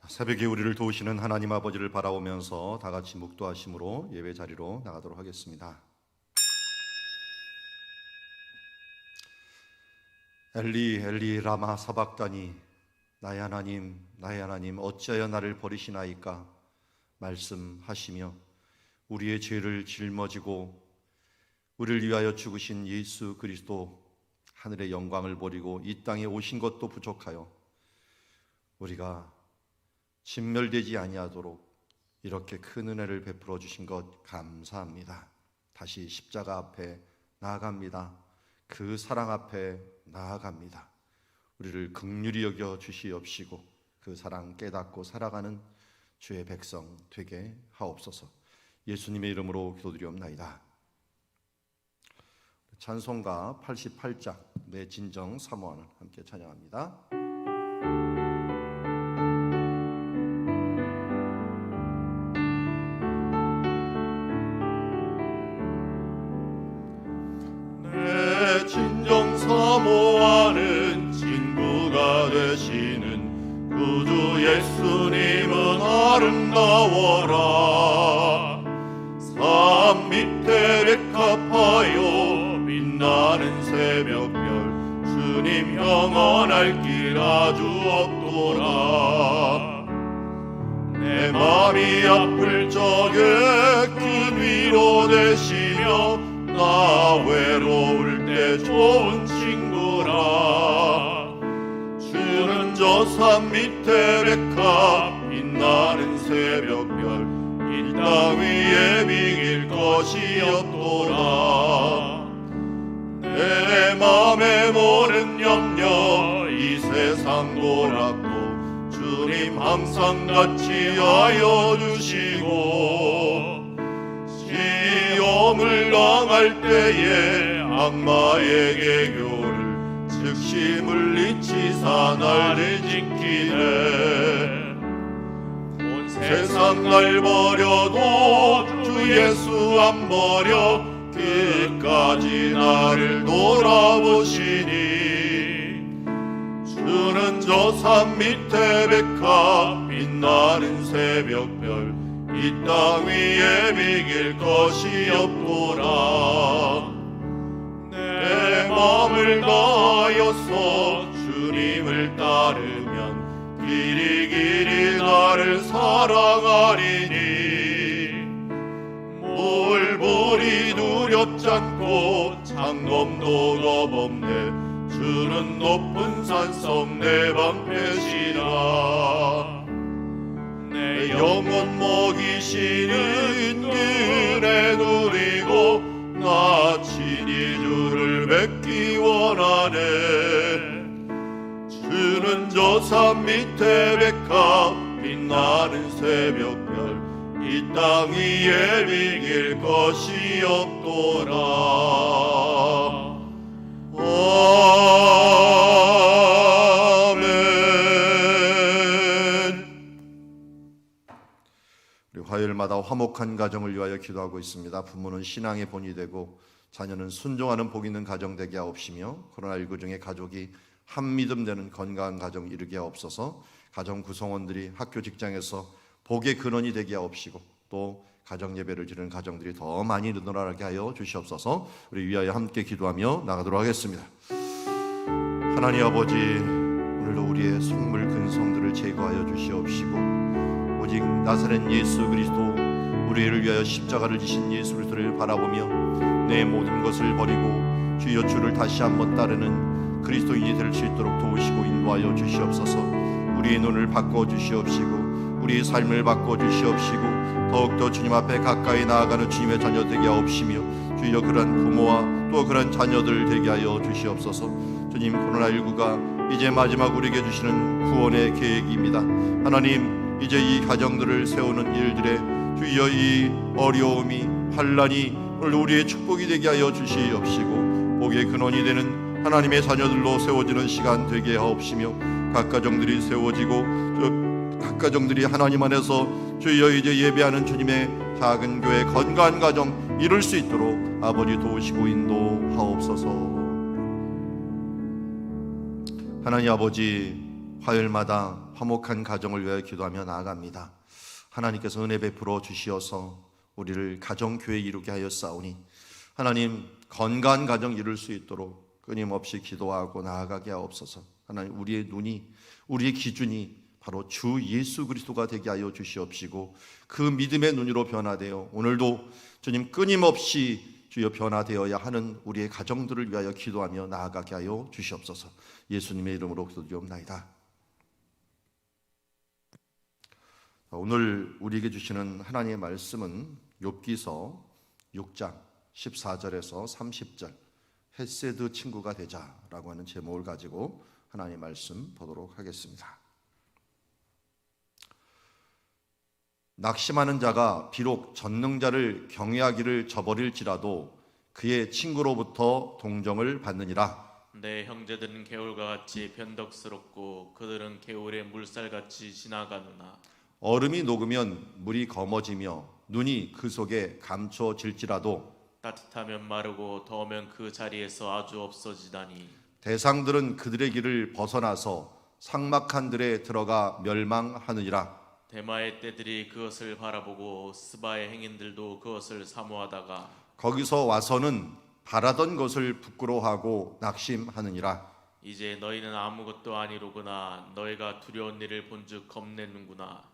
새벽에 우리를 도우시는 하나님 아버지를 바라보면서 다 같이 묵도하심으로 예배 자리로 나가도록 하겠습니다. 엘리 엘리 라마 사박다니, 나의 하나님 어찌하여 나를 버리시나이까 말씀하시며 우리의 죄를 짊어지고 우리를 위하여 죽으신 예수 그리스도 하늘의 영광을 버리고 이 땅에 오신 것도 부족하여 우리가 진멸되지 아니하도록 이렇게 큰 은혜를 베풀어 주신 것 감사합니다. 다시 십자가 앞에 나아갑니다. 그 사랑 앞에 나아갑니다. 우리를 긍휼히 여겨 주시옵시고 그 사랑 깨닫고 살아가는 주의 백성 되게 하옵소서. 예수님의 이름으로 기도드리옵나이다. 찬송가 88장 내 진정 사모하는 함께 찬양합니다. 내 진정 사모하는 친구가 되시는 구주 예수님은 아름다워라. 산 밑에 백합하여 빛나는 새벽별 주님 영원할 길 아주 없도라. 내 맘이 아플 적에 큰 위로 되시며 나 외로울 때 좋은 친구라. 주는 저 산 밑에 백합 빛나는 새벽별 이 땅 위에 비길 것이 없도라. 내 맘에 모든 염려 이 세상 돌았고 주님 항상 같이 하여 주시고 시험을 당할 때에 악마의 개교를 즉시 물리치사 나를 지키네. 온 세상 날 버려도 주 예수 안 버려 끝까지 나를 돌아보시니. 주는 저 산 밑에 백합 빛나는 새벽별 이 땅 위에 비길 것이 없도라. 내 맘을 다하여서 주님을 따르면 길이 길이 나를 사랑하리니. 물불이 두렵지 않고 창검도 겁없네. 주는 높은 산성 내 방패시라. 내 영혼 먹이시는 은혜 누리고 나 친히 주를 뵙기 원하네. 주는 저 산 밑에 백합 빛나는 새벽별 이 땅 위에 비길 것이 없도라. 화요일마다 화목한 가정을 위하여 기도하고 있습니다. 부모는 신앙의 본이 되고 자녀는 순종하는 복 있는 가정 되게 하옵시며 코로나19 중에 가족이 한 믿음 되는 건강한 가정 이루게 하옵소서. 가정 구성원들이 학교 직장에서 복의 근원이 되게 하옵시고 또 가정 예배를 드리는 가정들이 더 많이 늘어나게 하여 주시옵소서. 우리 위하여 함께 기도하며 나가도록 하겠습니다. 하나님 아버지, 오늘도 우리의 속물 근성들을 제거하여 주시옵시고 오직 나사렛 예수 그리스도 우리를 위하여 십자가를 지신 예수 그리스도를 바라보며 내 모든 것을 버리고 주여 주를 다시 한번 따르는 그리스도인이 될 수 있도록 도우시고 인도하여 주시옵소서. 우리의 눈을 바꿔 주시옵시고 우리의 삶을 바꿔 주시옵시고 더욱더 주님 앞에 가까이 나아가는 주님의 자녀 되게 하옵시며 주여 그러한 부모와 또 그러한 자녀들 되게 하여 주시옵소서. 주님, 코로나19가 이제 마지막 우리에게 주시는 구원의 계획입니다. 하나님, 이제 이 가정들을 세우는 일들에 주여 이 어려움이 환난이 오늘 우리의 축복이 되게 하여 주시옵시고 복의 근원이 되는 하나님의 자녀들로 세워지는 시간 되게 하옵시며 각 가정들이 세워지고 각 가정들이 하나님 안에서 주여 이제 예배하는 주님의 작은 교회 건강한 가정 이룰 수 있도록 아버지 도우시고 인도하옵소서. 하나님 아버지, 화요일마다 화목한 가정을 위하여 기도하며 나아갑니다. 하나님께서 은혜 베풀어 주시어서 우리를 가정교회 이루게 하였사오니 하나님 건강한 가정 이룰 수 있도록 끊임없이 기도하고 나아가게 하옵소서. 하나님 우리의 눈이 우리의 기준이 바로 주 예수 그리스도가 되게 하여 주시옵시고 그 믿음의 눈으로 변화되어 오늘도 주님 끊임없이 주여 변화되어야 하는 우리의 가정들을 위하여 기도하며 나아가게 하여 주시옵소서. 예수님의 이름으로 기도드리옵나이다. 오늘 우리에게 주시는 하나님의 말씀은 욥기서 6장 14절에서 30절 헤세드 친구가 되자라고 하는 제목을 가지고 하나님의 말씀 보도록 하겠습니다. 낙심하는 자가 비록 전능자를 경외하기를 저버릴지라도 그의 친구로부터 동정을 받느니라. 내 형제들은 개울과 같이 변덕스럽고 그들은 개울의 물살같이 지나가느나 얼음이 녹으면 물이 검어지며 눈이 그 속에 감춰질지라도 따뜻하면 마르고 더우면 그 자리에서 아주 없어지다니 대상들은 그들의 길을 벗어나서 삭막한 들에 들어가 멸망하느니라. 대마의 떼들이 그것을 바라보고 스바의 행인들도 그것을 사모하다가 거기서 와서는 바라던 것을 부끄러워하고 낙심하느니라. 이제 너희는 아무것도 아니로구나 너희가 두려운 일을 본즉 겁내는구나.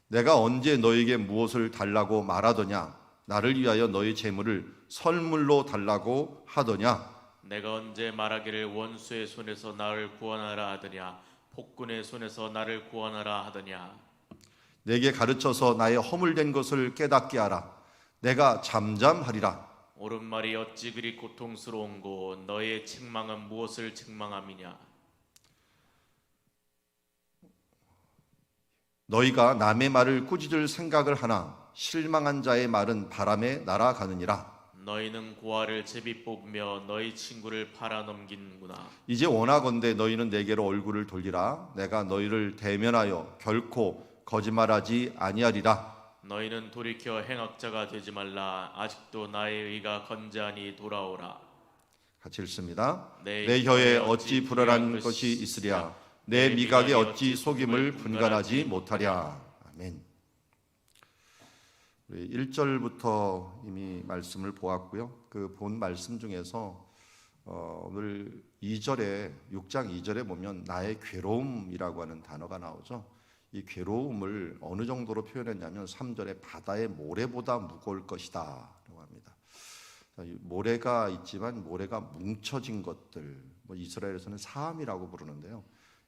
내가 언제 너에게 무엇을 달라고 말하더냐? 나를 위하여 너희 재물을 선물로 달라고 하더냐? 내가 언제 말하기를 원수의 손에서 나를 구원하라 하더냐 폭군의 손에서 나를 구원하라 하더냐. 내게 가르쳐서 나의 허물된 것을 깨닫게 하라. 내가 잠잠하리라. 옳은 말이 어찌 그리 고통스러운고 너의 책망은 무엇을 책망함이냐. 너희가 남의 말을 꾸짖을 생각을 하나 실망한 자의 말은 바람에 날아가느니라. 너희는 고아를 제비 뽑으며 너희 친구를 팔아 넘기는구나. 이제 원하건대 너희는 내게로 얼굴을 돌리라. 내가 너희를 대면하여 결코 거짓말하지 아니하리라. 너희는 돌이켜 행악자가 되지 말라. 아직도 나의 의가 건재하니 돌아오라. 같이 읽습니다. 내 내 혀에 어찌 불안한 것이 있으랴. 내 미각에 어찌 속임을 분간하지 못하랴. 아멘. 1절부터 이미 말씀을 보았고요. 그 본 말씀 중에서 오늘 2절에 6장 2절에 보면 나의 괴로움이라고 하는 단어가 나오죠. 이 괴로움을 어느 정도로 표현했냐면 3절에 바다의 모래보다 무거울 것이다 라고 합니다. 모래가 있지만 모래가 뭉쳐진 것들, 이스라엘에서는 사암이라고 부르는데요.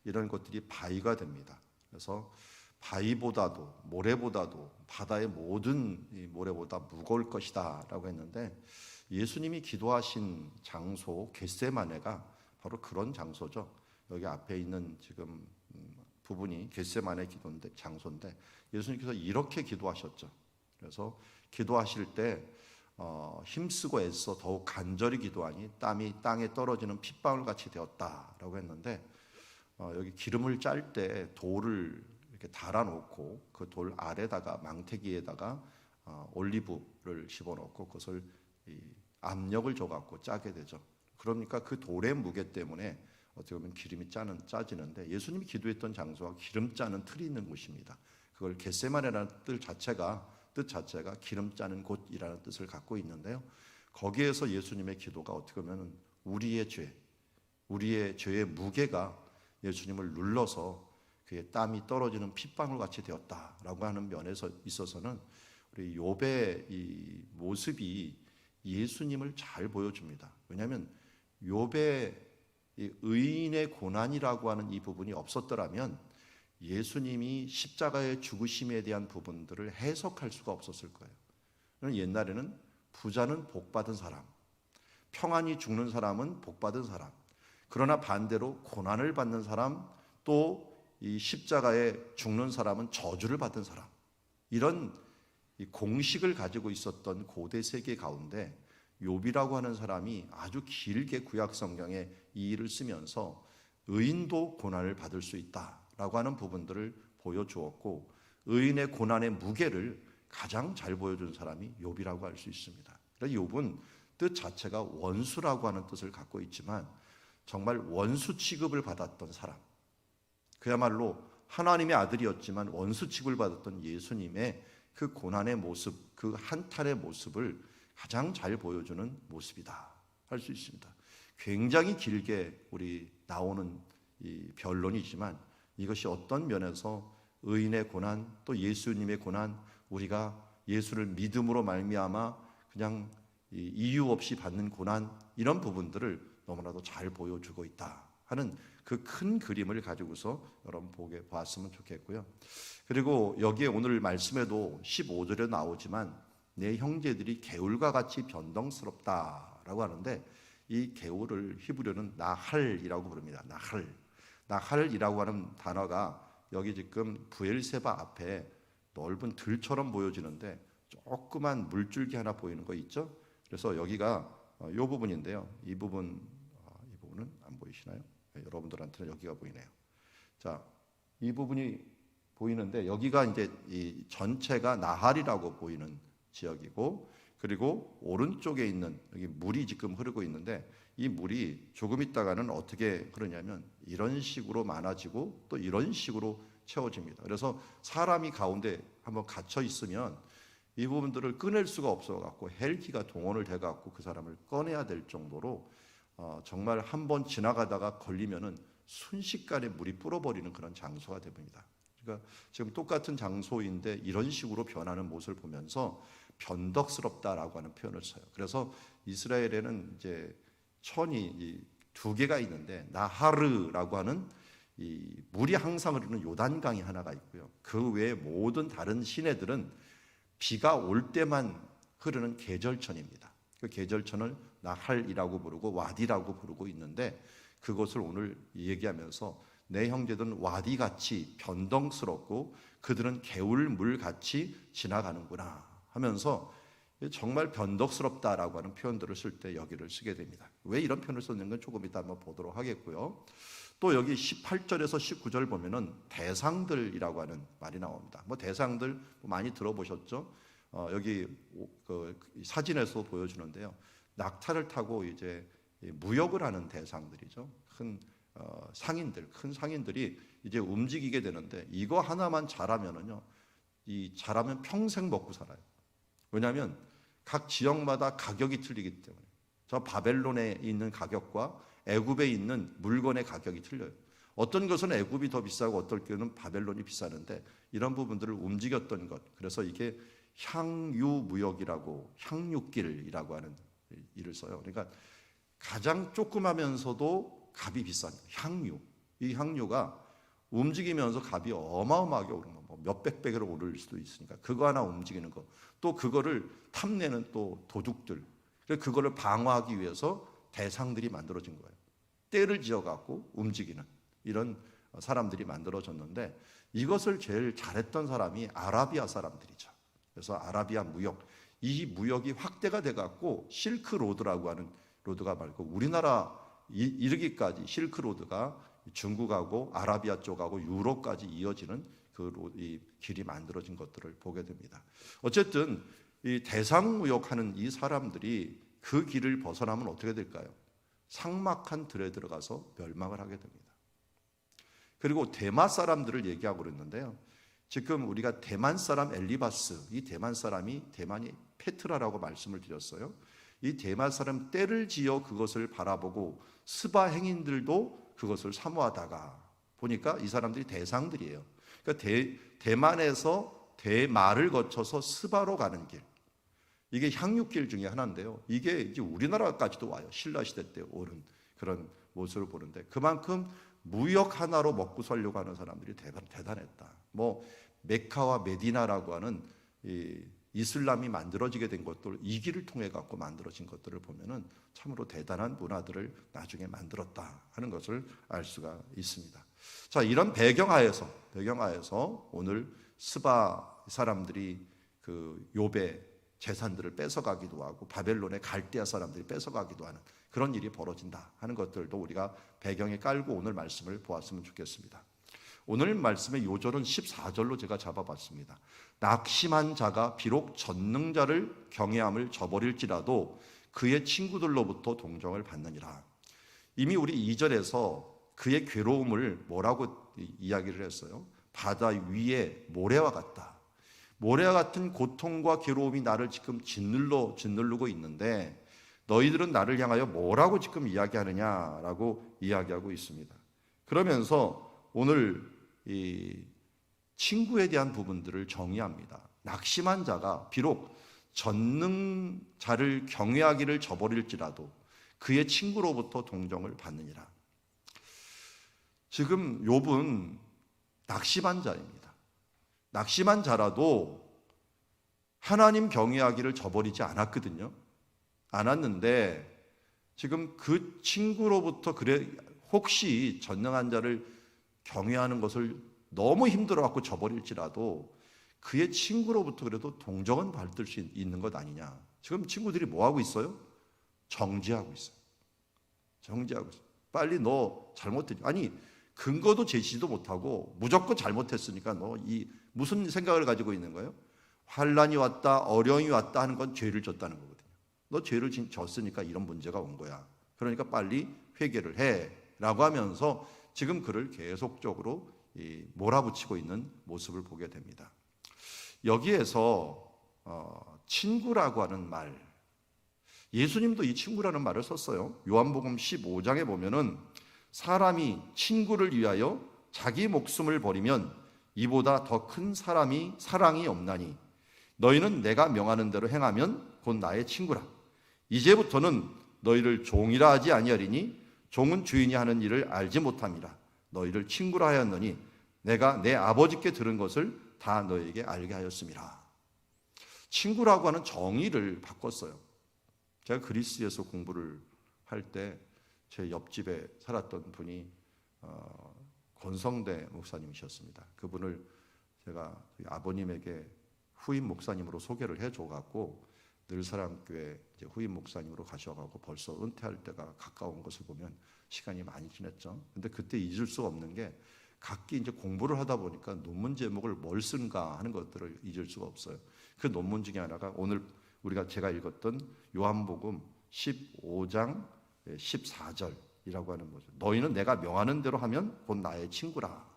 이런 것들이 바위가 됩니다. 그래서 바위보다도 모래보다도 바다의 모든 이 모래보다 무거울 것이다 라고 했는데 예수님이 기도하신 장소 겟세마네가 바로 그런 장소죠. 여기 앞에 있는 지금 부분이 겟세마네 기도인데 장소인데 예수님께서 이렇게 기도하셨죠. 그래서 기도하실 때 힘쓰고 애써 더욱 간절히 기도하니 땀이 땅에 떨어지는 핏방울 같이 되었다라고 했는데 여기 기름을 짤 때 돌을 이렇게 달아놓고 그 돌 아래다가 망태기에다가 올리브를 집어넣고 그것을 압력을 줘갖고 짜게 되죠. 그러니까 그 돌의 무게 때문에 어떻게 보면 기름이 짜지는데 예수님이 기도했던 장소가 기름 짜는 틀이 있는 곳입니다. 그걸 겟세마네라는 뜻 자체가 기름 짜는 곳이라는 뜻을 갖고 있는데요. 거기에서 예수님의 기도가 어떻게 보면 우리의 죄의 무게가 예수님을 눌러서 그의 땀이 떨어지는 핏방울 같이 되었다라고 하는 면에서 있어서는 우리 욥의 이 모습이 예수님을 잘 보여줍니다. 왜냐하면 욥의 이 의인의 고난이라고 하는 이 부분이 없었더라면 예수님이 십자가의 죽으심에 대한 부분들을 해석할 수가 없었을 거예요. 옛날에는 부자는 복받은 사람, 평안히 죽는 사람은 복받은 사람, 그러나 반대로 고난을 받는 사람, 또 이 십자가에 죽는 사람은 저주를 받은 사람, 이런 이 공식을 가지고 있었던 고대 세계 가운데 욥이라고 하는 사람이 아주 길게 구약 성경에 이 일을 쓰면서 의인도 고난을 받을 수 있다라고 하는 부분들을 보여주었고 의인의 고난의 무게를 가장 잘 보여준 사람이 욥이라고 할 수 있습니다. 그래서 욥은 뜻 자체가 원수라고 하는 뜻을 갖고 있지만 정말 원수 취급을 받았던 사람, 그야말로 하나님의 아들이었지만 원수 취급을 받았던 예수님의 그 고난의 모습, 그 한탄의 모습을 가장 잘 보여주는 모습이다 할 수 있습니다. 굉장히 길게 우리 나오는 이 변론이지만 이것이 어떤 면에서 의인의 고난, 또 예수님의 고난, 우리가 예수를 믿음으로 말미암아 그냥 이유 없이 받는 고난, 이런 부분들을 너무나도 잘 보여주고 있다 하는 그 큰 그림을 가지고서 여러분 보게 보았으면 좋겠고요. 그리고 여기에 오늘 말씀에도 15절에 나오지만 내 형제들이 개울과 같이 변덕스럽다라고 하는데, 이 개울을 히브리어는 나할이라고 부릅니다. 나할이라고 하는 단어가 여기 지금 부엘세바 앞에 넓은 들처럼 보여지는데 조그만 물줄기 하나 보이는 거 있죠? 그래서 여기가 이 부분인데요. 이 부분은 안 보이시나요? 네, 여러분들한테는 여기가 보이네요. 자, 이 부분이 보이는데 여기가 이제 이 전체가 나할이라고 보이는 지역이고, 그리고 오른쪽에 있는 여기 물이 지금 흐르고 있는데 이 물이 조금 있다가는 어떻게 흐르냐면 이런 식으로 많아지고 또 이런 식으로 채워집니다. 그래서 사람이 가운데 한번 갇혀 있으면 이 부분들을 꺼낼 수가 없어 갖고 헬기가 동원을 돼 갖고 그 사람을 꺼내야 될 정도로 정말 한번 지나가다가 걸리면은 순식간에 물이 불어버리는 그런 장소가 됩니다. 그러니까 지금 똑같은 장소인데 이런 식으로 변하는 모습을 보면서 변덕스럽다라고 하는 표현을 써요. 그래서 이스라엘에는 이제 천이 두 개가 있는데 나하르라고 하는 이 물이 항상 흐르는 요단강이 하나가 있고요. 그 외에 모든 다른 시내들은 비가 올 때만 흐르는 계절천입니다. 그 계절천을 나할이라고 부르고 와디라고 부르고 있는데, 그것을 오늘 얘기하면서 내 형제들은 와디같이 변덕스럽고 그들은 개울물같이 지나가는구나 하면서 정말 변덕스럽다라고 하는 표현들을 쓸 때 여기를 쓰게 됩니다. 왜 이런 표현을 썼는 건 조금 이따 한번 보도록 하겠고요. 또 여기 18절에서 19절 보면은 대상들이라고 하는 말이 나옵니다. 뭐 대상들 많이 들어보셨죠? 여기 그 사진에서 보여주는데요. 낙타를 타고 이제 무역을 하는 대상들이죠. 큰 상인들이 이제 움직이게 되는데 이거 하나만 잘하면은요, 잘하면 평생 먹고 살아요. 왜냐하면 각 지역마다 가격이 틀리기 때문에. 저 바벨론에 있는 가격과 애굽에 있는 물건의 가격이 틀려요. 어떤 것은 애굽이 더 비싸고 어떨 때는 바벨론이 비싸는데 이런 부분들을 움직였던 것. 그래서 이게 향유무역이라고, 향유길이라고 하는 일을 써요. 그러니까 가장 조그마면서도 값이 비싼 향유. 이 향유가 움직이면서 값이 어마어마하게 오르는 거, 뭐 몇백 배로 오를 수도 있으니까 그거 하나 움직이는 거, 또 그거를 탐내는 또 도둑들, 그거를 방어하기 위해서 대상들이 만들어진 거예요. 때를 지어갖고 움직이는 이런 사람들이 만들어졌는데, 이것을 제일 잘했던 사람이 아라비아 사람들이죠. 그래서 아라비아 무역, 이 무역이 확대가 돼갖고 실크로드라고 하는, 로드가 말고 우리나라 이르기까지 실크로드가 중국하고 아라비아 쪽하고 유럽까지 이어지는 이 길이 만들어진 것들을 보게 됩니다. 어쨌든 이 대상무역하는 이 사람들이 그 길을 벗어나면 어떻게 될까요? 삭막한 들에 들어가서 멸망을 하게 됩니다. 그리고 대마 사람들을 얘기하고 그랬는데요. 지금 우리가 대만 사람 엘리바스, 이 대만 사람이, 대만이 페트라라고 말씀을 드렸어요. 이 대만 사람 때를 지어 그것을 바라보고 스바 행인들도 그것을 사모하다가 보니까 이 사람들이 대상들이에요. 그러니까 대만에서 대마를 거쳐서 스바로 가는 길, 이게 향유길 중에 하나인데요. 이게 이제 우리나라까지도 와요. 신라 시대 때 오른 그런 모습을 보는데, 그만큼 무역 하나로 먹고 살려고 하는 사람들이 대단했다. 뭐 메카와 메디나라고 하는 이 이슬람이 만들어지게 된 것들, 이 길을 통해 갖고 만들어진 것들을 보면은 참으로 대단한 문화들을 나중에 만들었다 하는 것을 알 수가 있습니다. 자, 이런 배경하에서 오늘 스바 사람들이 그 욥의 재산들을 뺏어가기도 하고 바벨론의 갈대아 사람들이 뺏어가기도 하는 그런 일이 벌어진다 하는 것들도 우리가 배경에 깔고 오늘 말씀을 보았으면 좋겠습니다. 오늘 말씀의 요절은 14절로 제가 잡아봤습니다. 낙심한 자가 비록 전능자를 경외함을 저버릴지라도 그의 친구들로부터 동정을 받느니라. 이미 우리 2절에서 그의 괴로움을 뭐라고 이야기를 했어요? 바다 위에 모래와 같다. 모래와 같은 고통과 괴로움이 나를 지금 짓누르고 있는데 너희들은 나를 향하여 뭐라고 지금 이야기하느냐라고 이야기하고 있습니다. 그러면서 오늘 이 친구에 대한 부분들을 정의합니다. 낙심한 자가 비록 전능자를 경외하기를 저버릴지라도 그의 친구로부터 동정을 받느니라. 지금 욥은 낙심한 자입니다. 낙심한 자라도 하나님 경외하기를 저버리지 않았거든요. 않았는데 지금 그 친구로부터 혹시 전능한 자를 경외하는 것을 너무 힘들어갖고 저버릴지라도 그의 친구로부터 그래도 동정은 받을 수 있는 것 아니냐. 지금 친구들이 뭐하고 있어요? 정죄하고 있어요. 정죄하고 있어요. 빨리 너 잘못했지. 아니 근거도 제시도 못하고 무조건 잘못했으니까 너 무슨 생각을 가지고 있는 거예요? 환란이 왔다, 어려움이 왔다 하는 건 죄를 졌다는 거거든요. 너 죄를 졌으니까 이런 문제가 온 거야. 그러니까 빨리 회개를 해라고 하면서 지금 그를 계속적으로 몰아붙이고 있는 모습을 보게 됩니다. 여기에서 친구라고 하는 말, 예수님도 이 친구라는 말을 썼어요. 요한복음 15장에 보면은 사람이 친구를 위하여 자기 목숨을 버리면 이보다 더 큰 사랑이 없나니 너희는 내가 명하는 대로 행하면 곧 나의 친구라. 이제부터는 너희를 종이라 하지 아니하리니 종은 주인이 하는 일을 알지 못함이라. 너희를 친구라 하였느니 내가 내 아버지께 들은 것을 다 너희에게 알게 하였음이라. 친구라고 하는 정의를 바꿨어요. 제가 그리스에서 공부를 할 때 제 옆집에 살았던 분이 권성대 목사님이셨습니다. 그분을 제가 아버님에게 후임 목사님으로 소개를 해줘갖고 늘사랑교회 후임 목사님으로 가셔가고 벌써 은퇴할 때가 가까운 것을 보면 시간이 많이 지났죠. 근데 그때 잊을 수 없는 게 각기 이제 공부를 하다 보니까 논문 제목을 뭘 쓴가 하는 것들을 잊을 수가 없어요. 그 논문 중에 하나가 오늘 제가 읽었던 요한복음 15장 14절이라고 하는 거죠. 너희는 내가 명하는 대로 하면 곧 나의 친구라.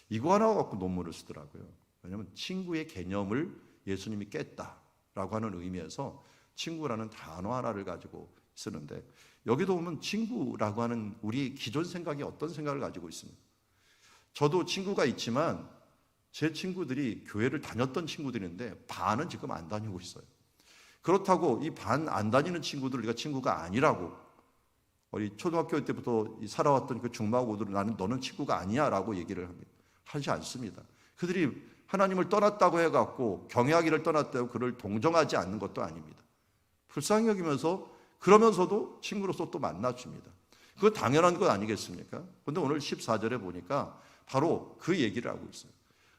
이거 하나 갖고 논문을 쓰더라고요. 왜냐하면 친구의 개념을 예수님이 깼다라고 하는 의미에서 친구라는 단어 하나를 가지고 쓰는데 여기도 보면 친구라고 하는 우리 기존 생각이 어떤 생각을 가지고 있습니까? 저도 친구가 있지만 제 친구들이 교회를 다녔던 친구들인데 반은 지금 안 다니고 있어요. 그렇다고 이 반 안 다니는 친구들 우리가 친구가 아니라고 우리 초등학교 때부터 살아왔던 그 중마고들은 너는 친구가 아니야 라고 얘기를 하지 않습니다. 그들이 하나님을 떠났다고 해갖고 경외하기를 떠났다고 그를 동정하지 않는 것도 아닙니다. 불쌍히 여기면서 그러면서도 친구로서 또 만나줍니다. 그거 당연한 것 아니겠습니까? 그런데 오늘 14절에 보니까 바로 그 얘기를 하고 있어요.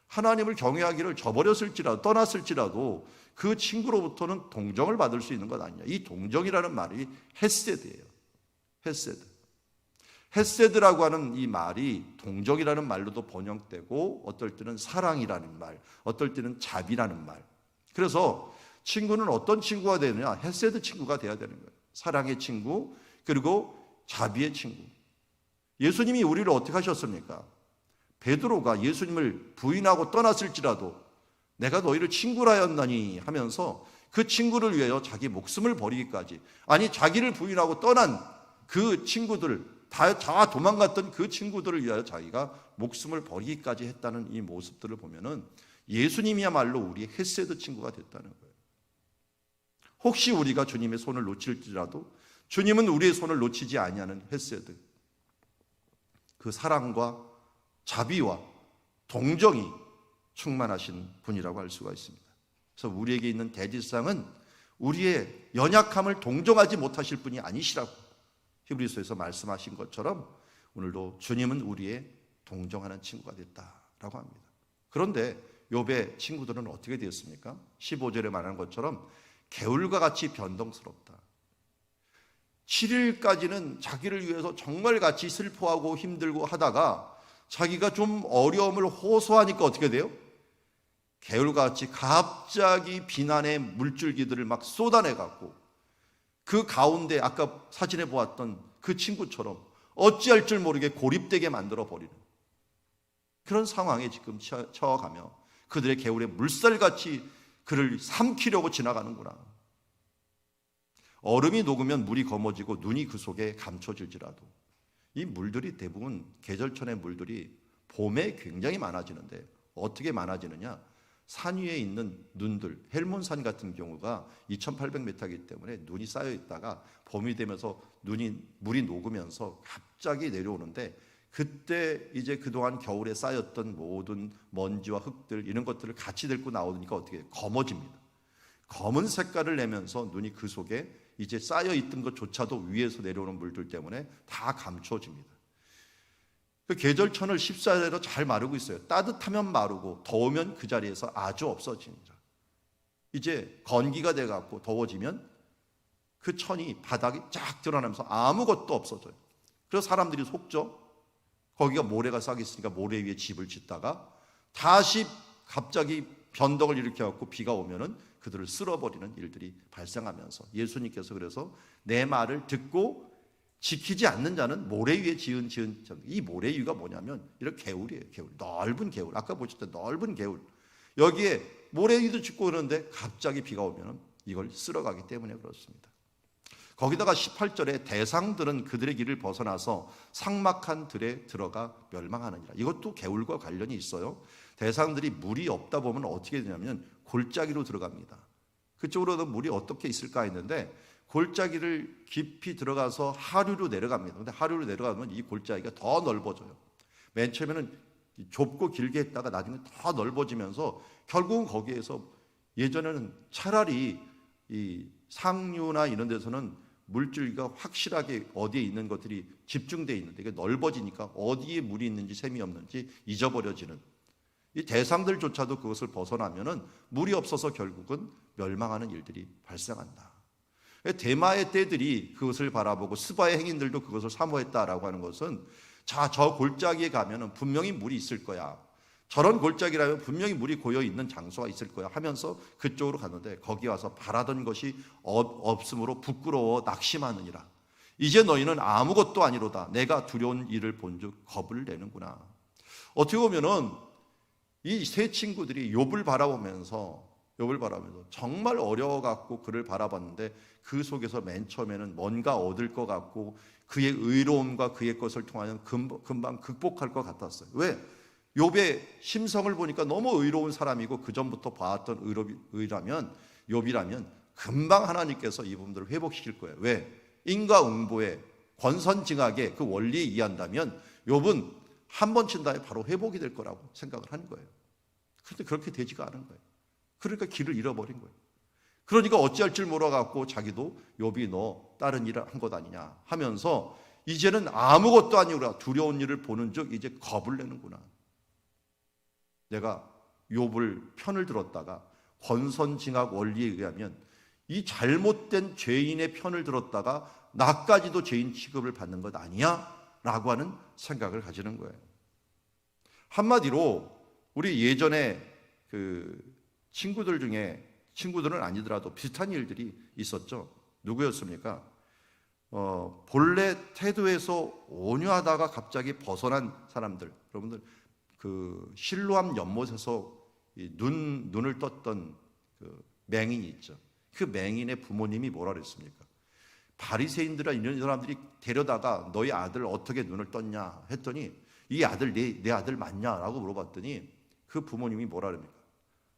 하나님을 경외하기를 저버렸을지라도 떠났을지라도 그 친구로부터는 동정을 받을 수 있는 것 아니냐. 이 동정이라는 말이 헤세드예요. 헤세드라고 하는 이 말이 동정이라는 말로도 번역되고 어떨 때는 사랑이라는 말, 어떨 때는 자비라는 말. 그래서 친구는 어떤 친구가 되느냐? 헤세드 친구가 돼야 되는 거예요. 사랑의 친구, 그리고 자비의 친구. 예수님이 우리를 어떻게 하셨습니까? 베드로가 예수님을 부인하고 떠났을지라도 내가 너희를 친구라 하였나니 하면서 그 친구를 위하여 자기 목숨을 버리기까지, 아니 자기를 부인하고 떠난 그 친구들, 다 도망갔던 그 친구들을 위하여 자기가 목숨을 버리기까지 했다는 이 모습들을 보면은 예수님이야말로 우리의 헤세드 친구가 됐다는 거예요. 혹시 우리가 주님의 손을 놓칠지라도 주님은 우리의 손을 놓치지 아니하는 헤세드, 그 사랑과 자비와 동정이 충만하신 분이라고 할 수가 있습니다. 그래서 우리에게 있는 대지상은 우리의 연약함을 동정하지 못하실 분이 아니시라고 히브리서에서 말씀하신 것처럼 오늘도 주님은 우리의 동정하는 친구가 됐다라고 합니다. 그런데 욥의 친구들은 어떻게 되었습니까? 15절에 말하는 것처럼 개울과 같이 변동스럽다. 7일까지는 자기를 위해서 정말 같이 슬퍼하고 힘들고 하다가 자기가 좀 어려움을 호소하니까 어떻게 돼요? 개울같이 갑자기 비난의 물줄기들을 막 쏟아내갖고 그 가운데 아까 사진에 보았던 그 친구처럼 어찌할 줄 모르게 고립되게 만들어 버리는 그런 상황에 지금 처해가며 그들의 개울에 물살같이 그를 삼키려고 지나가는구나. 얼음이 녹으면 물이 검어지고 눈이 그 속에 감춰질지라도 이 물들이 대부분 계절천의 물들이 봄에 굉장히 많아지는데 어떻게 많아지느냐? 산 위에 있는 눈들, 헬몬산 같은 경우가 2800m이기 때문에 눈이 쌓여 있다가 봄이 되면서 물이 녹으면서 갑자기 내려오는데 그때 이제 그동안 겨울에 쌓였던 모든 먼지와 흙들 이런 것들을 같이 데리고 나오니까 어떻게 검어집니다. 검은 색깔을 내면서 눈이 그 속에 이제 쌓여 있던 것조차도 위에서 내려오는 물들 때문에 다 감춰집니다. 그 계절천을 14대로 잘 마르고 있어요. 따뜻하면 마르고 더우면 그 자리에서 아주 없어집니다. 이제 건기가 돼갖고 더워지면 그 천이 바닥이 쫙 드러나면서 아무것도 없어져요. 그래서 사람들이 속죠. 거기가 모래가 싹 있으니까 모래 위에 집을 짓다가 다시 갑자기 변덕을 일으켜갖고 비가 오면은 그들을 쓸어버리는 일들이 발생하면서 예수님께서 그래서 내 말을 듣고 지키지 않는 자는 모래 위에 지은 이 모래 위가 뭐냐면 이런 개울이에요. 개울, 넓은 개울. 아까 보셨죠? 넓은 개울. 여기에 모래 위도 짓고 그러는데 갑자기 비가 오면 이걸 쓸어가기 때문에 그렇습니다. 거기다가 18절에 대상들은 그들의 길을 벗어나서 삭막한 들에 들어가 멸망하느니라. 이것도 개울과 관련이 있어요. 대상들이 물이 없다 보면 어떻게 되냐면 골짜기로 들어갑니다. 그쪽으로는 물이 어떻게 있을까 했는데 골짜기를 깊이 들어가서 하류로 내려갑니다. 근데 하류로 내려가면 이 골짜기가 더 넓어져요. 맨 처음에는 좁고 길게 했다가 나중에 더 넓어지면서 결국은 거기에서 예전에는 차라리 이 상류나 이런 데서는 물줄기가 확실하게 어디에 있는 것들이 집중되어 있는데 이게 넓어지니까 어디에 물이 있는지 셈이 없는지 잊어버려지는 이 대상들조차도 그것을 벗어나면은 물이 없어서 결국은 멸망하는 일들이 발생한다. 대마의 떼들이 그것을 바라보고 스바의 행인들도 그것을 사모했다라고 하는 것은 자, 저 골짜기에 가면은 분명히 물이 있을 거야. 저런 골짜기라면 분명히 물이 고여 있는 장소가 있을 거야 하면서 그쪽으로 갔는데 거기 와서 바라던 것이 없으므로 부끄러워 낙심하느니라. 이제 너희는 아무것도 아니로다. 내가 두려운 일을 본즉 겁을 내는구나. 어떻게 보면은 이 세 친구들이 욥을 바라보면서 정말 어려워갖고 그를 바라봤는데 그 속에서 맨 처음에는 뭔가 얻을 것 같고 그의 의로움과 그의 것을 통하여 금방 극복할 것 같았어요. 왜? 욥의 심성을 보니까 너무 의로운 사람이고 그 전부터 봐왔던 욥이라면 금방 하나님께서 이 부분들을 회복시킬 거예요. 왜? 인과응보의 권선징악의 그 원리에 의한다면 욥은 한 번 친 다음에 바로 회복이 될 거라고 생각을 한 거예요. 그런데 그렇게 되지가 않은 거예요. 그러니까 길을 잃어버린 거예요. 그러니까 어찌할 줄 몰라갖고 자기도 욥이 너 다른 일을 한 것 아니냐 하면서 이제는 아무것도 아니오라 두려운 일을 보는 즉 이제 겁을 내는구나. 내가 욥을 편을 들었다가 권선징악 원리에 의하면 이 잘못된 죄인의 편을 들었다가 나까지도 죄인 취급을 받는 것 아니야? 라고 하는 생각을 가지는 거예요. 한마디로 우리 예전에 그 친구들 중에 친구들은 아니더라도 비슷한 일들이 있었죠. 누구였습니까? 본래 태도에서 온유하다가 갑자기 벗어난 사람들. 여러분들 그 실로암 연못에서 눈을 떴던 그 맹인이 있죠. 그 맹인의 부모님이 뭐라 그랬습니까? 바리새인들이나 이런 사람들이 데려다가 너희 아들 어떻게 눈을 떴냐 했더니 이 아들 내 아들 맞냐라고 물어봤더니 그 부모님이 뭐라 그럽니까?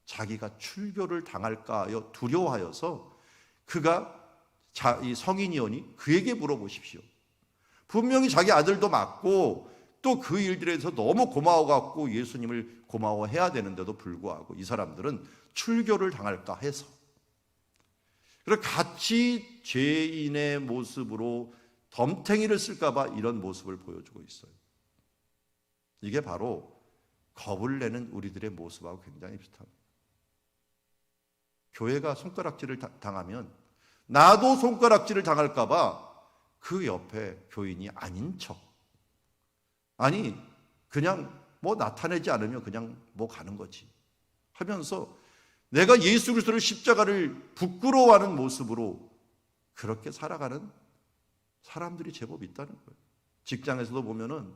자기가 출교를 당할까 두려워하여서 그가 이 성인이오니 그에게 물어보십시오. 분명히 자기 아들도 맞고 또 그 일들에 대해서 너무 고마워갖고 예수님을 고마워해야 되는데도 불구하고 이 사람들은 출교를 당할까 해서 그래서 같이 죄인의 모습으로 덤탱이를 쓸까봐 이런 모습을 보여주고 있어요. 이게 바로 겁을 내는 우리들의 모습하고 굉장히 비슷합니다. 교회가 손가락질을 당하면 나도 손가락질을 당할까봐 그 옆에 교인이 아닌 척, 아니 그냥 뭐 나타내지 않으면 그냥 뭐 가는 거지 하면서 내가 예수 그리스도를 십자가를 부끄러워하는 모습으로 그렇게 살아가는 사람들이 제법 있다는 거예요. 직장에서도 보면은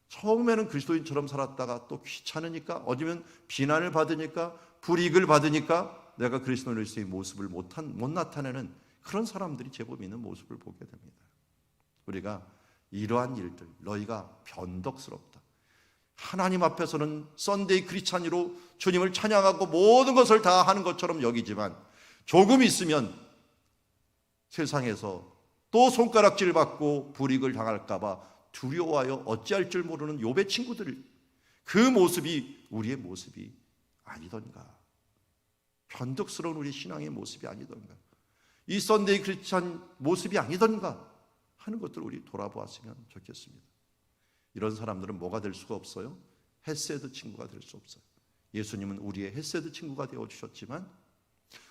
처음에는 그리스도인처럼 살았다가 또 귀찮으니까, 어디면 비난을 받으니까, 불이익을 받으니까 내가 그리스도인으로서의 모습을 못 나타내는 그런 사람들이 제법 있는 모습을 보게 됩니다. 우리가 이러한 일들, 너희가 변덕스럽다, 하나님 앞에서는 썬데이 크리스찬으로 주님을 찬양하고 모든 것을 다 하는 것처럼 여기지만 조금 있으면 세상에서 또 손가락질 받고 불이익을 당할까 봐 두려워하여 어찌할 줄 모르는 욥의 친구들, 그 모습이 우리의 모습이 아니던가, 변덕스러운 우리 신앙의 모습이 아니던가, 이 썬데이 크리스찬 모습이 아니던가 하는 것들을 우리 돌아보았으면 좋겠습니다. 이런 사람들은 뭐가 될 수가 없어요? 헤세드 친구가 될 수 없어요. 예수님은 우리의 헤세드 친구가 되어주셨지만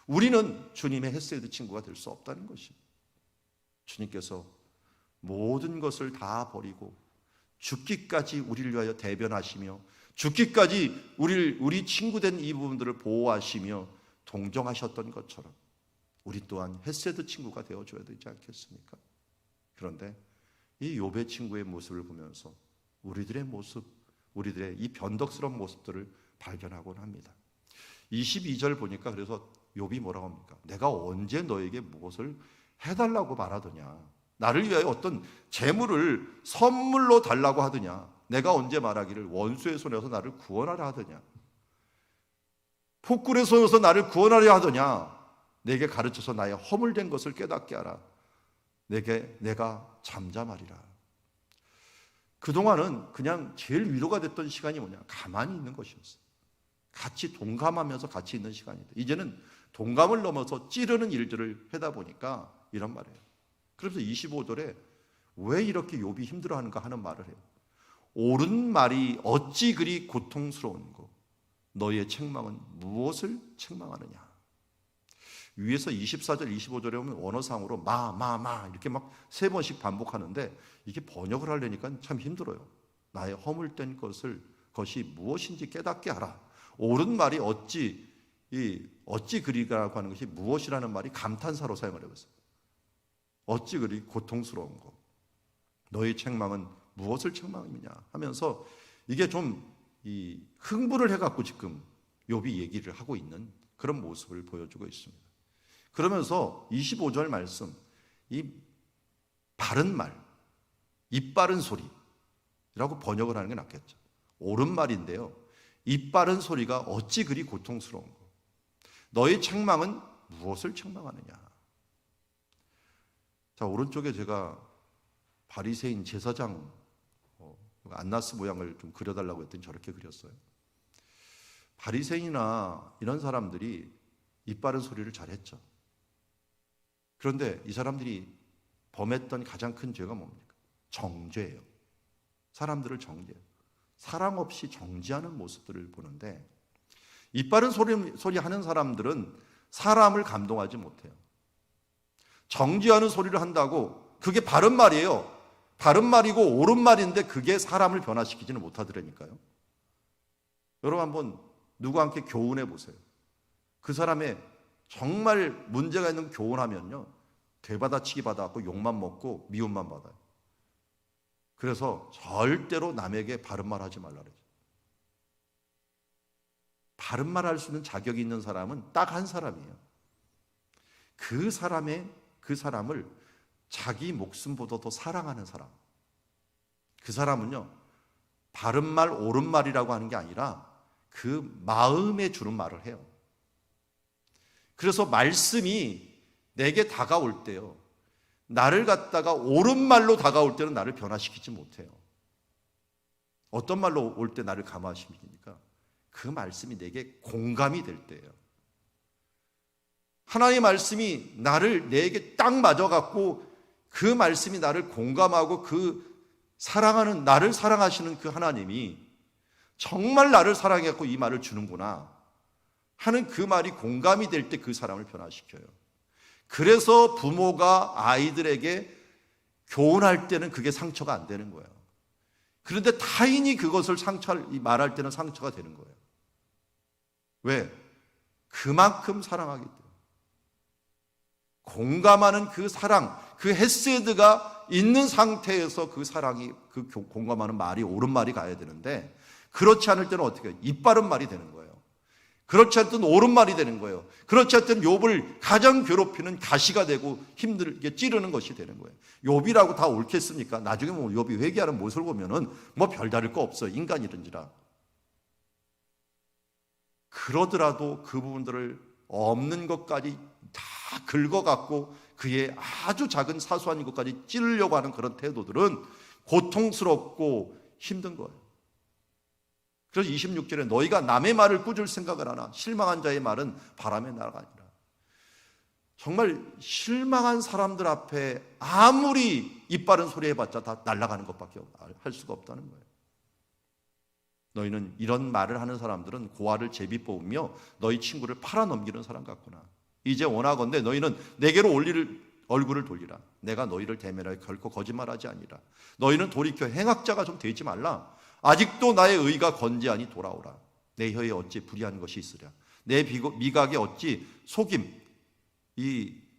우리는 주님의 헤세드 친구가 될 수 없다는 것입니다. 주님께서 모든 것을 다 버리고 죽기까지 우리를 위하여 대변하시며 죽기까지 우리 친구된 이 부분들을 보호하시며 동정하셨던 것처럼 우리 또한 헤세드 친구가 되어줘야 되지 않겠습니까? 그런데 이 욥의 친구의 모습을 보면서 우리들의 모습, 우리들의 이 변덕스러운 모습들을 발견하곤 합니다. 22절 보니까 그래서 욥이 뭐라고 합니까? 내가 언제 너에게 무엇을 해달라고 말하더냐, 나를 위하여 어떤 재물을 선물로 달라고 하더냐, 내가 언제 말하기를 원수의 손에서 나를 구원하라 하더냐, 폭군의 손에서 나를 구원하려 하더냐, 내게 가르쳐서 나의 허물된 것을 깨닫게 하라, 내가 잠잠하리라. 그동안은 그냥 제일 위로가 됐던 시간이 뭐냐, 가만히 있는 것이었어요. 같이 동감하면서 같이 있는 시간이다. 이제는 동감을 넘어서 찌르는 일들을 하다 보니까 이런 말이에요. 그래서 25절에 왜 이렇게 욥이 힘들어하는가 하는 말을 해요. 옳은 말이 어찌 그리 고통스러운고, 너희의 책망은 무엇을 책망하느냐. 위에서 24절 25절에 보면 원어상으로 마 이렇게 막 3번씩 반복하는데 이게 번역을 하려니까 참 힘들어요. 나의 허물된 것이 무엇인지 깨닫게 하라. 옳은 말이 어찌 그리라고 하는 것이 무엇이라는 말이 감탄사로 사용을 해봤어요. 어찌 그리 고통스러운 거, 너희 책망은 무엇을 책망이냐 하면서 이게 좀 흥분을 해갖고 지금 욥이 얘기를 하고 있는 그런 모습을 보여주고 있습니다. 그러면서 25절 말씀, 이 바른 말, 입 바른 소리라고 번역을 하는 게 낫겠죠. 옳은 말인데요, 입 바른 소리가 어찌 그리 고통스러운 거, 너의 책망은 무엇을 책망하느냐. 자, 오른쪽에 제가 바리새인 제사장 안나스 모양을 좀 그려달라고 했더니 저렇게 그렸어요. 바리새인이나 이런 사람들이 입 바른 소리를 잘했죠. 그런데 이 사람들이 범했던 가장 큰 죄가 뭡니까? 정죄예요. 사람들을 정죄해요. 사랑 없이 정죄하는 모습들을 보는데, 입 바른 소리 하는 사람들은 사람을 감동하지 못해요. 정죄하는 소리를 한다고 그게 바른 말이에요. 바른 말이고 옳은 말인데 그게 사람을 변화시키지는 못하더라니까요. 여러분 한번 누구와 함께 교훈해 보세요. 그 사람의 정말 문제가 있는 교훈하면요, 되받아치기 받아갖고 욕만 먹고 미움만 받아요. 그래서 절대로 남에게 바른 말 하지 말라 그러죠. 바른 말 할 수 있는 자격이 있는 사람은 딱 한 사람이에요. 그 사람을 자기 목숨보다 더 사랑하는 사람. 그 사람은요, 바른 말, 옳은 말이라고 하는 게 아니라 그 마음에 주는 말을 해요. 그래서 말씀이 내게 다가올 때요, 나를 갖다가 옳은 말로 다가올 때는 나를 변화시키지 못해요. 어떤 말로 올 때 나를 감화시킵니까? 그 말씀이 내게 공감이 될 때예요. 하나님의 말씀이 내게 딱 맞아갖고 그 말씀이 나를 공감하고 나를 사랑하시는 그 하나님이 정말 나를 사랑해갖고 이 말을 주는구나 하는 그 말이 공감이 될 때 그 사람을 변화시켜요. 그래서 부모가 아이들에게 교훈할 때는 그게 상처가 안 되는 거예요. 그런데 타인이 그것을 말할 때는 상처가 되는 거예요. 왜? 그만큼 사랑하기 때문에. 공감하는 그 사랑, 그 헤세드가 있는 상태에서 그 사랑이, 그 공감하는 말이 옳은 말이 가야 되는데, 그렇지 않을 때는 어떻게 해요? 이빠른 말이 되는 거예요. 그렇지 않을 때는 옳은 말이 되는 거예요. 그렇지 않을 때는 욥을 가장 괴롭히는 가시가 되고 힘들게 찌르는 것이 되는 거예요. 욥이라고 다 옳겠습니까? 나중에 뭐 욥이 회개하는 모습을 보면은 뭐 별다를 거 없어요. 인간이든지라. 그러더라도 그 부분들을 없는 것까지 다 긁어갖고 그의 아주 작은 사소한 것까지 찌르려고 하는 그런 태도들은 고통스럽고 힘든 거예요. 그래서 26절에 너희가 남의 말을 꾸줄 생각을 하나 실망한 자의 말은 바람에 날아가니라. 정말 실망한 사람들 앞에 아무리 이빠른 소리 해봤자 다 날아가는 것밖에 할 수가 없다는 거예요. 너희는 이런 말을 하는 사람들은 고아를 제비 뽑으며 너희 친구를 팔아넘기는 사람 같구나. 이제 원하건대 너희는 내게로 얼굴을 돌리라. 내가 너희를 대면하여 결코 거짓말하지 아니라. 너희는 돌이켜 행악자가 좀 되지 말라. 아직도 나의 의가 건재하니 돌아오라. 내 혀에 어찌 불의한 것이 있으랴. 내 미각에 어찌 속임.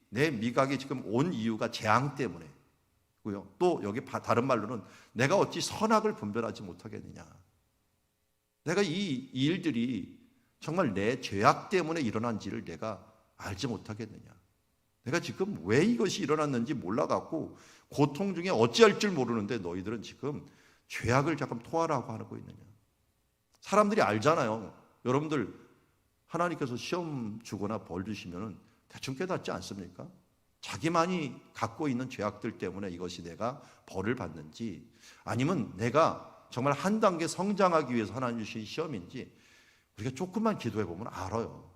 내 미각이 지금 온 이유가 재앙 때문에고요. 또 여기 다른 말로는 내가 어찌 선악을 분별하지 못하겠느냐. 내가 이 일들이 정말 내 죄악 때문에 일어난지를 내가 알지 못하겠느냐. 내가 지금 왜 이것이 일어났는지 몰라갖고 고통 중에 어찌할 줄 모르는데 너희들은 지금 죄악을 자꾸 토하라고 하고 있느냐. 사람들이 알잖아요. 여러분들 하나님께서 시험 주거나 벌 주시면 대충 깨닫지 않습니까? 자기만이 갖고 있는 죄악들 때문에 이것이 내가 벌을 받는지, 아니면 내가 정말 한 단계 성장하기 위해서 하나님 주신 시험인지 우리가 조금만 기도해 보면 알아요.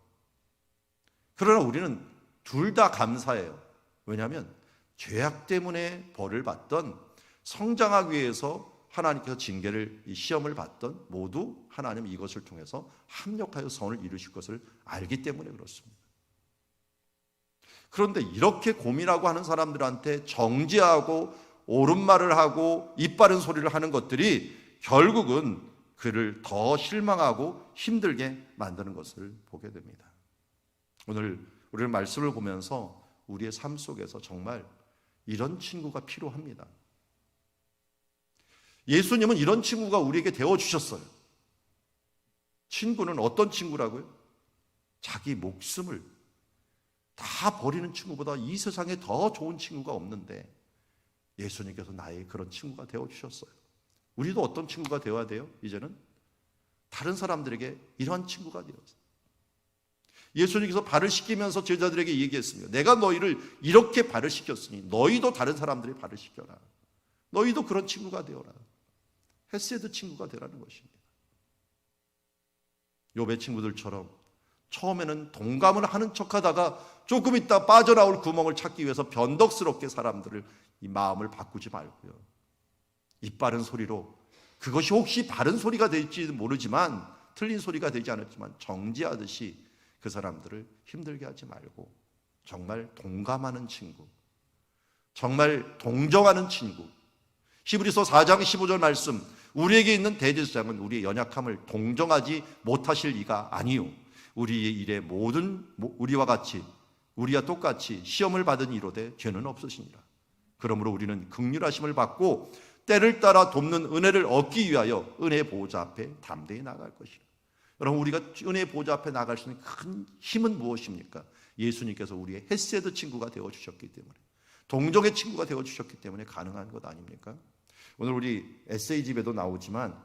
그러나 우리는 둘 다 감사해요. 왜냐하면 죄악 때문에 벌을 받던, 성장하기 위해서 하나님께서 징계를, 시험을 받던 모두 하나님 이것을 통해서 합력하여 선을 이루실 것을 알기 때문에 그렇습니다. 그런데 이렇게 고민하고 하는 사람들한테 정죄하고 옳은 말을 하고 이빠른 소리를 하는 것들이 결국은 그를 더 실망하고 힘들게 만드는 것을 보게 됩니다. 오늘 우리는 말씀을 보면서 우리의 삶 속에서 정말 이런 친구가 필요합니다. 예수님은 이런 친구가 우리에게 되어주셨어요. 친구는 어떤 친구라고요? 자기 목숨을 다 버리는 친구보다 이 세상에 더 좋은 친구가 없는데 예수님께서 나의 그런 친구가 되어주셨어요. 우리도 어떤 친구가 되어야 돼요? 이제는 다른 사람들에게 이러한 친구가 되었어요. 예수님께서 발을 씻기면서 제자들에게 얘기했습니다. 내가 너희를 이렇게 발을 씻겼으니 너희도 다른 사람들의 발을 씻겨라. 너희도 그런 친구가 되어라. 헤세드 친구가 되라는 것입니다. 욥의 친구들처럼 처음에는 동감을 하는 척하다가 조금 있다 빠져나올 구멍을 찾기 위해서 변덕스럽게 사람들을 이 마음을 바꾸지 말고요. 이빠른 소리로, 그것이 혹시 바른 소리가 될지 모르지만, 틀린 소리가 되지 않았지만 정지하듯이 그 사람들을 힘들게 하지 말고 정말 동감하는 친구, 정말 동정하는 친구. 히브리서 4장 15절 말씀, 우리에게 있는 대제사장은 우리의 연약함을 동정하지 못하실 이가 아니요 우리의 일에 모든 우리와 똑같이 시험을 받은 이로되 죄는 없으시니라. 그러므로 우리는 긍휼하심을 받고 때를 따라 돕는 은혜를 얻기 위하여 은혜의 보호자 앞에 담대히 나갈 것이라. 여러분, 우리가 은혜의 보호자 앞에 나갈 수 있는 큰 힘은 무엇입니까? 예수님께서 우리의 헤세드 친구가 되어주셨기 때문에, 동정의 친구가 되어주셨기 때문에 가능한 것 아닙니까? 오늘 우리 에세이집에도 나오지만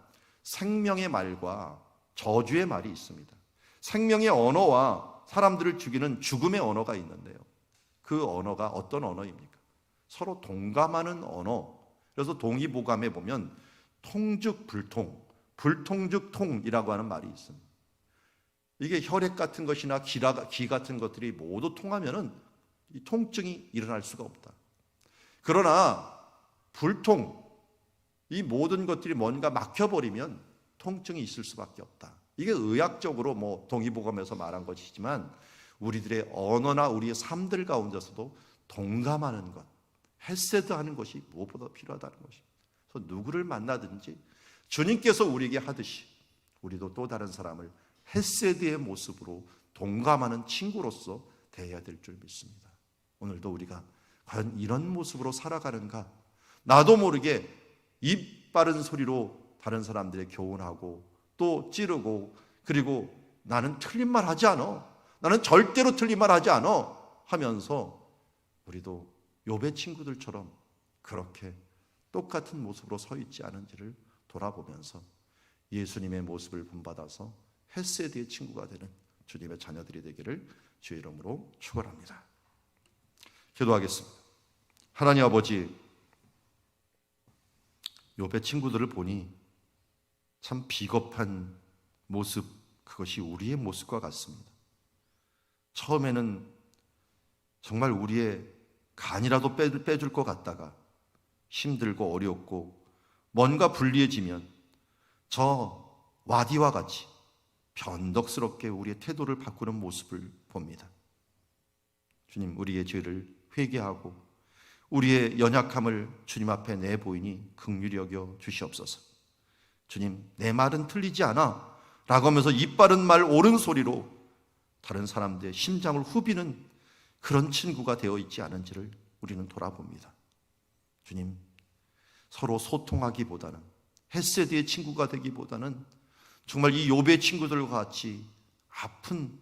생명의 말과 저주의 말이 있습니다. 생명의 언어와 사람들을 죽이는 죽음의 언어가 있는데요. 그 언어가 어떤 언어입니까? 서로 동감하는 언어. 그래서 동의보감에 보면 통즉 불통, 불통즉 통이라고 하는 말이 있습니다. 이게 혈액 같은 것이나 기 같은 것들이 모두 통하면은 이 통증이 일어날 수가 없다. 그러나 불통, 이 모든 것들이 뭔가 막혀버리면 통증이 있을 수밖에 없다. 이게 의학적으로 동의보감에서 말한 것이지만 우리들의 언어나 우리의 삶들 가운데서도 동감하는 것, 헤세드하는 것이 무엇보다 필요하다는 것입니다. 그래서 누구를 만나든지 주님께서 우리에게 하듯이 우리도 또 다른 사람을 헤세드의 모습으로 동감하는 친구로서 대해야 될 줄 믿습니다. 오늘도 우리가 과연 이런 모습으로 살아가는가? 나도 모르게 입 바른 소리로 다른 사람들의 교훈하고 또 찌르고, 그리고 나는 틀린 말 하지 않아, 나는 절대로 틀린 말 하지 않아 하면서 우리도 욥의 친구들처럼 그렇게 똑같은 모습으로 서 있지 않은지를 돌아보면서 예수님의 모습을 본받아서 헤세드의 친구가 되는 주님의 자녀들이 되기를 주의 이름으로 축원합니다. 기도하겠습니다. 하나님 아버지, 욥의 친구들을 보니 참 비겁한 모습, 그것이 우리의 모습과 같습니다. 처음에는 정말 우리의 간이라도 빼줄 것 같다가 힘들고 어렵고 뭔가 불리해지면 저 와디와 같이 변덕스럽게 우리의 태도를 바꾸는 모습을 봅니다. 주님, 우리의 죄를 회개하고 우리의 연약함을 주님 앞에 내보이니 긍휼히 여겨 주시옵소서. 주님, 내 말은 틀리지 않아 라고 하면서 입 바른 말 옳은 소리로 다른 사람들의 심장을 후비는 그런 친구가 되어 있지 않은지를 우리는 돌아봅니다. 주님, 서로 소통하기보다는, 헤세드의 친구가 되기보다는 정말 이 욥의 친구들과 같이 아픈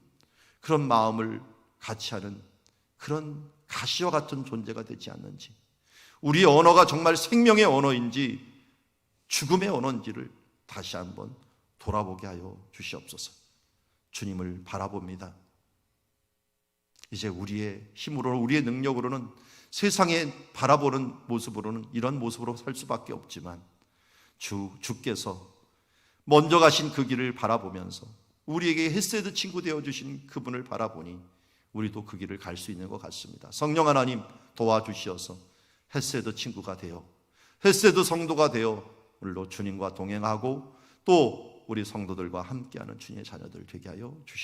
그런 마음을 같이 하는 그런 가시와 같은 존재가 되지 않는지, 우리의 언어가 정말 생명의 언어인지 죽음의 언어인지를 다시 한번 돌아보게 하여 주시옵소서. 주님을 바라봅니다. 이제 우리의 힘으로, 우리의 능력으로는, 세상에 바라보는 모습으로는 이런 모습으로 살 수밖에 없지만 주께서 먼저 가신 그 길을 바라보면서 우리에게 헤세드 친구 되어주신 그분을 바라보니 우리도 그 길을 갈 수 있는 것 같습니다. 성령 하나님 도와주시어서 헤세드 친구가 되어, 헤세드 성도가 되어 오늘도 주님과 동행하고 또 우리 성도들과 함께하는 주님의 자녀들 되게 하여 주시옵소서.